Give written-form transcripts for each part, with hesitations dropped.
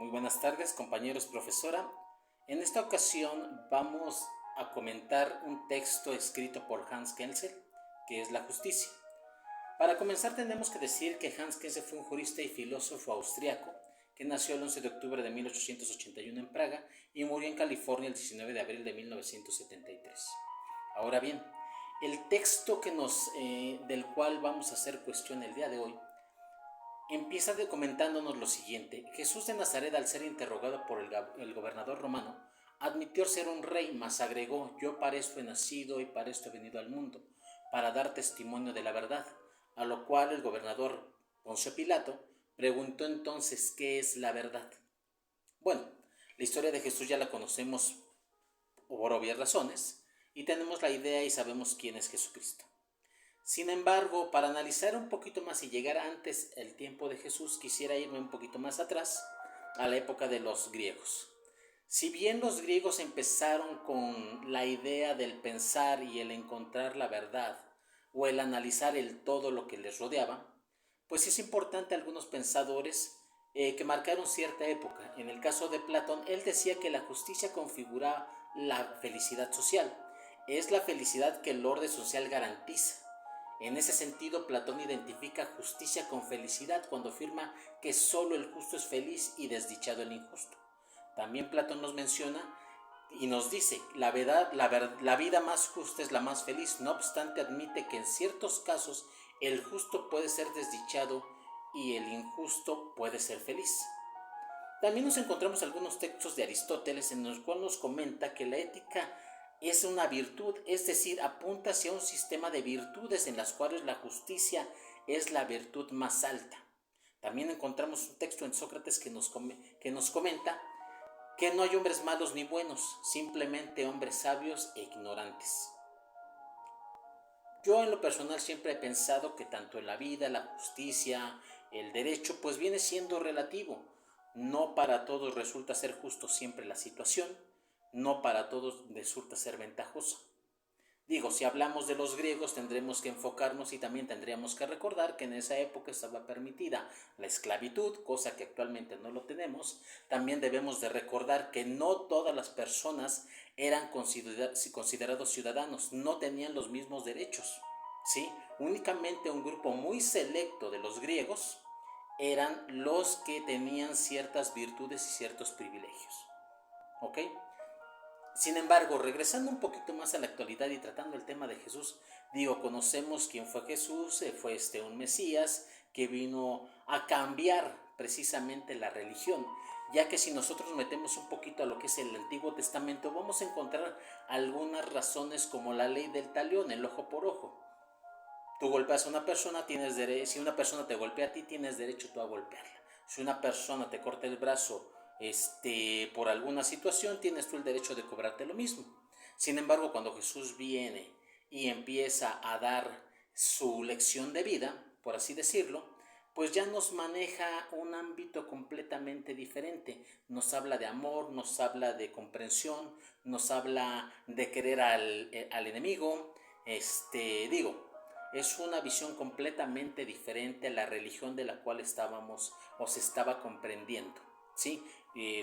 Muy buenas tardes, compañeros, profesora. En esta ocasión vamos a comentar un texto escrito por Hans Kelsen, que es La justicia. Para comenzar tenemos que decir que Hans Kelsen fue un jurista y filósofo austriaco que nació el 11 de octubre de 1881 en Praga y murió en California el 19 de abril de 1973. Ahora bien, el texto del cual vamos a hacer cuestión el día de hoy empieza comentándonos lo siguiente: Jesús de Nazaret, al ser interrogado por el gobernador romano, admitió ser un rey, mas agregó: yo para esto he nacido y para esto he venido al mundo, para dar testimonio de la verdad. A lo cual el gobernador Poncio Pilato preguntó entonces: ¿qué es la verdad? Bueno, la historia de Jesús ya la conocemos por obvias razones y tenemos la idea y sabemos quién es Jesucristo. Sin embargo, para analizar un poquito más y llegar antes el tiempo de Jesús, quisiera irme un poquito más atrás, a la época de los griegos. Si bien los griegos empezaron con la idea del pensar y el encontrar la verdad, o el analizar el todo lo que les rodeaba, pues es importante algunos pensadores que marcaron cierta época. En el caso de Platón, él decía que la justicia configura la felicidad social. Es la felicidad que el orden social garantiza. En ese sentido, Platón identifica justicia con felicidad cuando afirma que solo el justo es feliz y desdichado el injusto. También Platón nos menciona y nos dice: la vida más justa es la más feliz. No obstante, admite que en ciertos casos el justo puede ser desdichado y el injusto puede ser feliz. También nos encontramos algunos textos de Aristóteles en los cuales nos comenta que la ética es una virtud, es decir, apunta hacia un sistema de virtudes en las cuales la justicia es la virtud más alta. También encontramos un texto en Sócrates que nos comenta que no hay hombres malos ni buenos, simplemente hombres sabios e ignorantes. Yo en lo personal siempre he pensado que tanto en la vida, la justicia, el derecho, pues viene siendo relativo. No para todos resulta ser justo siempre la situación, no para todos resulta ser ventajosa. Digo, si hablamos de los griegos tendremos que enfocarnos y también tendríamos que recordar que en esa época estaba permitida la esclavitud, cosa que actualmente no lo tenemos. También debemos de recordar que no todas las personas eran considerados ciudadanos, no tenían los mismos derechos, ¿sí? Únicamente un grupo muy selecto de los griegos eran los que tenían ciertas virtudes y ciertos privilegios, ¿ok? Sin embargo, regresando un poquito más a la actualidad y tratando el tema de Jesús, digo, conocemos quién fue Jesús. Fue un Mesías que vino a cambiar precisamente la religión, ya que si nosotros metemos un poquito a lo que es el Antiguo Testamento, vamos a encontrar algunas razones como la ley del talión, el ojo por ojo. Tú golpeas a una persona, si una persona te golpea a ti, tienes derecho tú a golpearla. Si una persona te corta el brazo por alguna situación, tienes tú el derecho de cobrarte lo mismo. Sin embargo, cuando Jesús viene y empieza a dar su lección de vida, por así decirlo, pues ya nos maneja un ámbito completamente diferente. Nos habla de amor, nos habla de comprensión, nos habla de querer al enemigo. Es una visión completamente diferente a la religión de la cual estábamos o se estaba comprendiendo, ¿sí?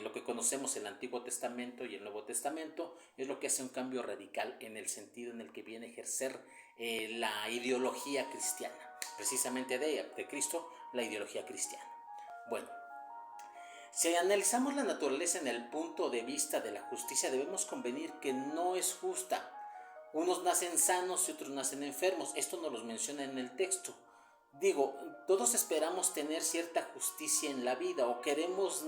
Lo que conocemos en el Antiguo Testamento y el Nuevo Testamento es lo que hace un cambio radical en el sentido en el que viene a ejercer la ideología cristiana, precisamente de Cristo, la ideología cristiana. Bueno, si analizamos la naturaleza en el punto de vista de la justicia, debemos convenir que no es justa. Unos nacen sanos y otros nacen enfermos. Esto nos lo menciona en el texto. Digo, todos esperamos tener cierta justicia en la vida o queremos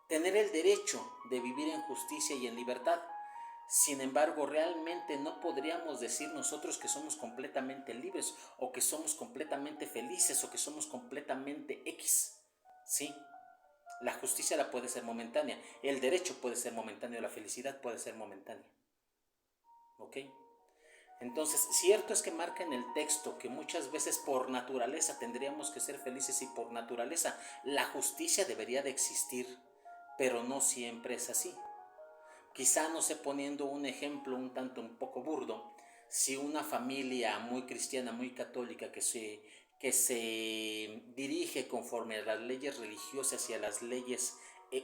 tener el derecho de vivir en justicia y en libertad. Sin embargo, realmente no podríamos decir nosotros que somos completamente libres o que somos completamente felices o que somos completamente X, ¿sí? La justicia la puede ser momentánea, el derecho puede ser momentáneo, la felicidad puede ser momentánea, ¿ok? Entonces, cierto es que marca en el texto que muchas veces por naturaleza tendríamos que ser felices y por naturaleza la justicia debería de existir, pero no siempre es así. Quizá, no sé, poniendo un ejemplo un poco burdo, si una familia muy cristiana, muy católica, que se dirige conforme a las leyes religiosas y a las leyes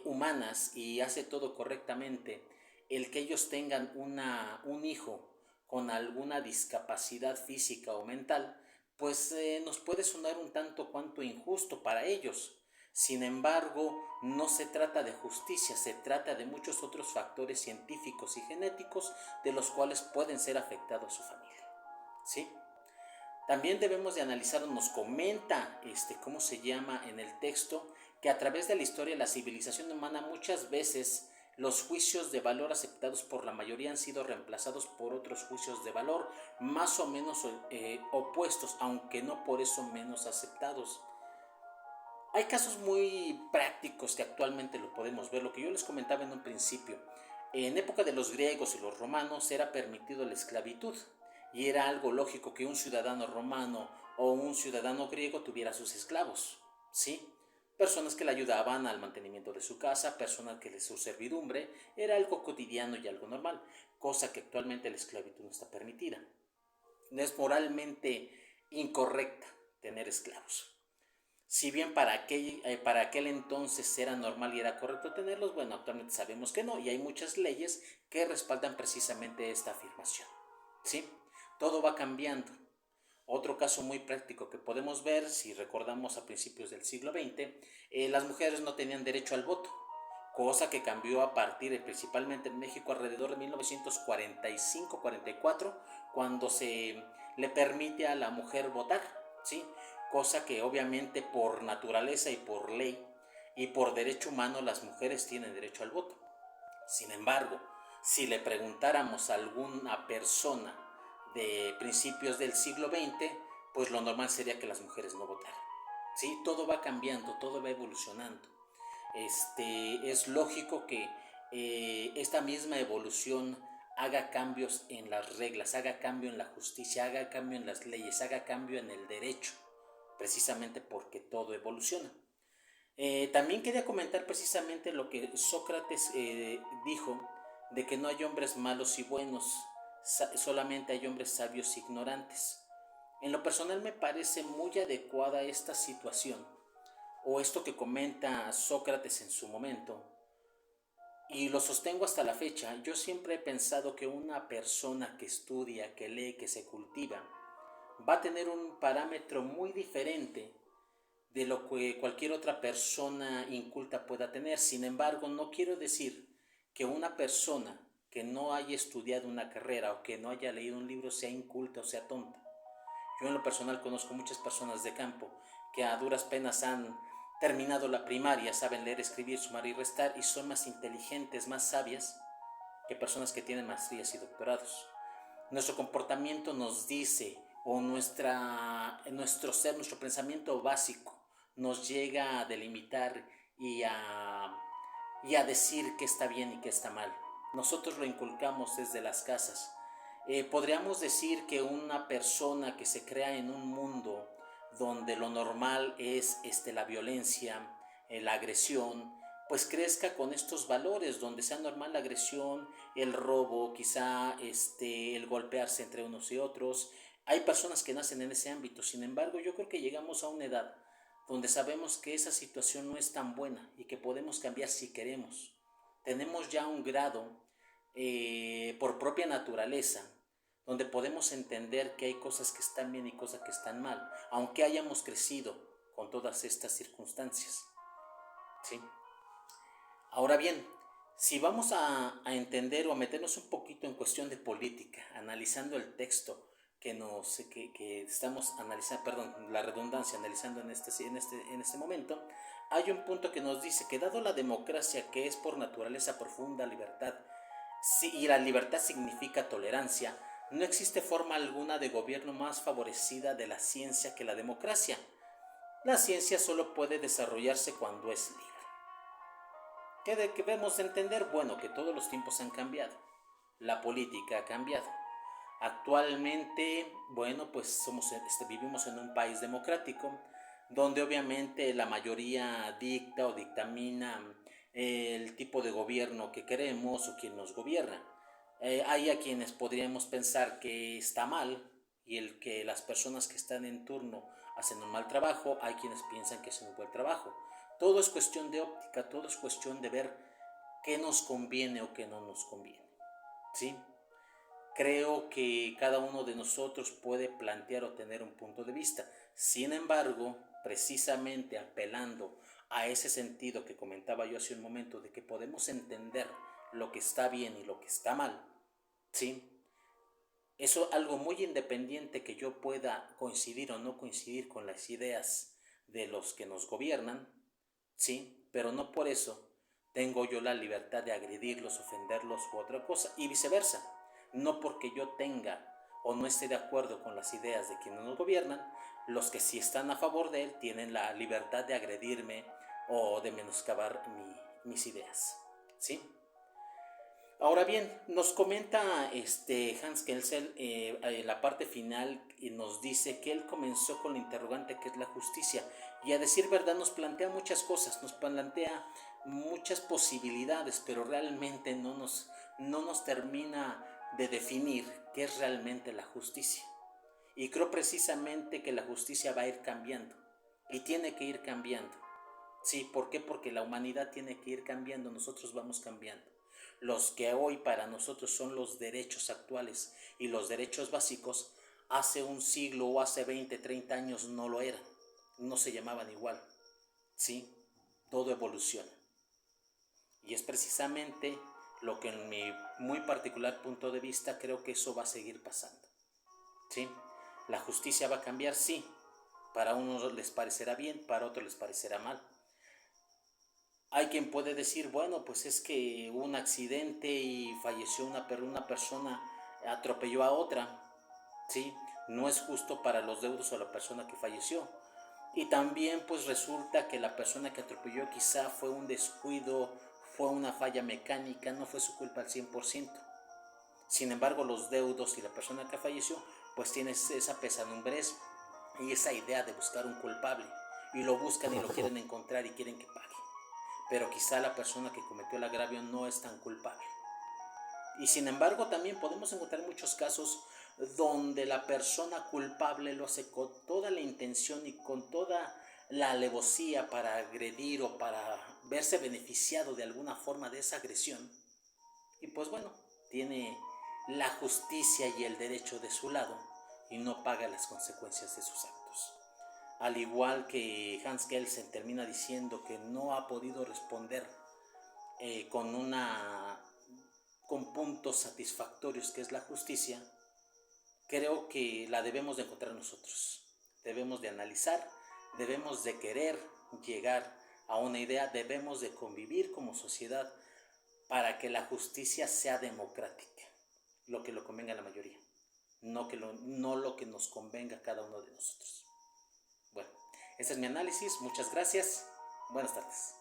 humanas y hace todo correctamente, el que ellos tengan un hijo con alguna discapacidad física o mental, pues nos puede sonar un tanto cuanto injusto para ellos. Sin embargo, no se trata de justicia, se trata de muchos otros factores científicos y genéticos de los cuales pueden ser afectados su familia. ¿Sí? También debemos de analizar, nos comenta, ¿cómo se llama en el texto? Que a través de la historia de la civilización humana muchas veces los juicios de valor aceptados por la mayoría han sido reemplazados por otros juicios de valor más o menos opuestos, aunque no por eso menos aceptados. Hay casos muy prácticos que actualmente lo podemos ver, lo que yo les comentaba en un principio. En época de los griegos y los romanos era permitido la esclavitud y era algo lógico que un ciudadano romano o un ciudadano griego tuviera sus esclavos, ¿sí? Personas que le ayudaban al mantenimiento de su casa, personas que le su servidumbre, era algo cotidiano y algo normal, cosa que actualmente la esclavitud no está permitida. No es moralmente incorrecta tener esclavos. Si bien para aquel entonces era normal y era correcto tenerlos, bueno, actualmente sabemos que no, y hay muchas leyes que respaldan precisamente esta afirmación. ¿Sí? Todo va cambiando. Otro caso muy práctico que podemos ver, si recordamos a principios del siglo XX, las mujeres no tenían derecho al voto, cosa que cambió a partir principalmente en México alrededor de 1945-44, cuando se le permite a la mujer votar, ¿sí? Cosa que obviamente por naturaleza y por ley y por derecho humano las mujeres tienen derecho al voto. Sin embargo, si le preguntáramos a alguna persona de principios del siglo XX, pues lo normal sería que las mujeres no votaran. ¿Sí? Todo va cambiando, todo va evolucionando. Es lógico que esta misma evolución haga cambios en las reglas, haga cambio en la justicia, haga cambio en las leyes, haga cambio en el derecho, precisamente porque todo evoluciona. También quería comentar precisamente lo que Sócrates dijo, de que no hay hombres malos y buenos, solamente hay hombres sabios e ignorantes. En lo personal me parece muy adecuada esta situación, o esto que comenta Sócrates en su momento, y lo sostengo hasta la fecha. Yo siempre he pensado que una persona que estudia, que lee, que se cultiva, va a tener un parámetro muy diferente de lo que cualquier otra persona inculta pueda tener. Sin embargo, no quiero decir que una persona que no haya estudiado una carrera o que no haya leído un libro sea inculta o sea tonta. Yo en lo personal conozco muchas personas de campo que a duras penas han terminado la primaria, saben leer, escribir, sumar y restar y son más inteligentes, más sabias que personas que tienen maestrías y doctorados. Nuestro comportamiento nos dice, o nuestro ser, nuestro pensamiento básico nos llega a delimitar y a decir qué está bien y qué está mal. Nosotros lo inculcamos desde las casas. Podríamos decir que una persona que se crea en un mundo donde lo normal es la violencia, la agresión, pues crezca con estos valores, donde sea normal la agresión, el robo, quizá el golpearse entre unos y otros. Hay personas que nacen en ese ámbito, sin embargo, yo creo que llegamos a una edad donde sabemos que esa situación no es tan buena y que podemos cambiar si queremos. Tenemos ya un grado por propia naturaleza donde podemos entender que hay cosas que están bien y cosas que están mal, aunque hayamos crecido con todas estas circunstancias. ¿Sí? Ahora bien, si vamos a entender o a meternos un poquito en cuestión de política, analizando el texto que estamos analizando, perdón, la redundancia, analizando en este momento, hay un punto que nos dice que dado la democracia, que es por naturaleza profunda libertad, y la libertad significa tolerancia, no existe forma alguna de gobierno más favorecida de la ciencia que la democracia. La ciencia solo puede desarrollarse cuando es libre. ¿Qué debemos entender? Bueno, que todos los tiempos han cambiado. La política ha cambiado. Actualmente, bueno, pues vivimos en un país democrático donde obviamente la mayoría dicta o dictamina el tipo de gobierno que queremos o quien nos gobierna. Hay a quienes podríamos pensar que está mal y el que las personas que están en turno hacen un mal trabajo, hay quienes piensan que hacen un buen trabajo. Todo es cuestión de óptica, todo es cuestión de ver qué nos conviene o qué no nos conviene, ¿sí? Creo que cada uno de nosotros puede plantear o tener un punto de vista. Sin embargo, precisamente apelando a ese sentido que comentaba yo hace un momento, de que podemos entender lo que está bien y lo que está mal, ¿sí? Eso algo muy independiente que yo pueda coincidir o no coincidir con las ideas de los que nos gobiernan, ¿sí? Pero no por eso tengo yo la libertad de agredirlos, ofenderlos u otra cosa, y viceversa. No porque yo tenga o no esté de acuerdo con las ideas de quienes nos gobiernan, los que sí están a favor de él tienen la libertad de agredirme o de menoscabar mis ideas, ¿sí? Ahora bien, nos comenta Hans Kelsen en la parte final y nos dice que él comenzó con la interrogante que es la justicia, y a decir verdad nos plantea muchas cosas, nos plantea muchas posibilidades, pero realmente no nos termina de definir qué es realmente la justicia. Y creo precisamente que la justicia va a ir cambiando y tiene que ir cambiando. Sí, ¿por qué? Porque la humanidad tiene que ir cambiando, nosotros vamos cambiando. Los que hoy para nosotros son los derechos actuales y los derechos básicos, hace un siglo o hace 20, 30 años no lo eran, no se llamaban igual, ¿sí? Todo evoluciona. Y es precisamente lo que en mi muy particular punto de vista creo que eso va a seguir pasando, ¿sí? La justicia va a cambiar, sí. Para unos les parecerá bien, para otros les parecerá mal. Hay quien puede decir, bueno, pues es que hubo un accidente y falleció una persona, atropelló a otra, ¿sí? No es justo para los deudos o la persona que falleció. Y también pues resulta que la persona que atropelló quizá fue un descuido, fue una falla mecánica, no fue su culpa al 100%. Sin embargo, los deudos y la persona que falleció pues tiene esa pesadumbre y esa idea de buscar un culpable. Y lo buscan y lo quieren encontrar y quieren que pague. Pero quizá la persona que cometió el agravio no es tan culpable. Y sin embargo también podemos encontrar muchos casos donde la persona culpable lo hace con toda la intención y con toda la alevosía para agredir o para verse beneficiado de alguna forma de esa agresión. Y pues bueno, tiene la justicia y el derecho de su lado y no paga las consecuencias de sus actos. Al igual que Hans Kelsen termina diciendo que no ha podido responder con puntos satisfactorios que es la justicia, creo que la debemos de encontrar nosotros. Debemos de analizar, debemos de querer llegar a una idea, debemos de convivir como sociedad para que la justicia sea democrática, lo que lo convenga a la mayoría, no lo que nos convenga a cada uno de nosotros. Bueno, ese es mi análisis, muchas gracias, buenas tardes.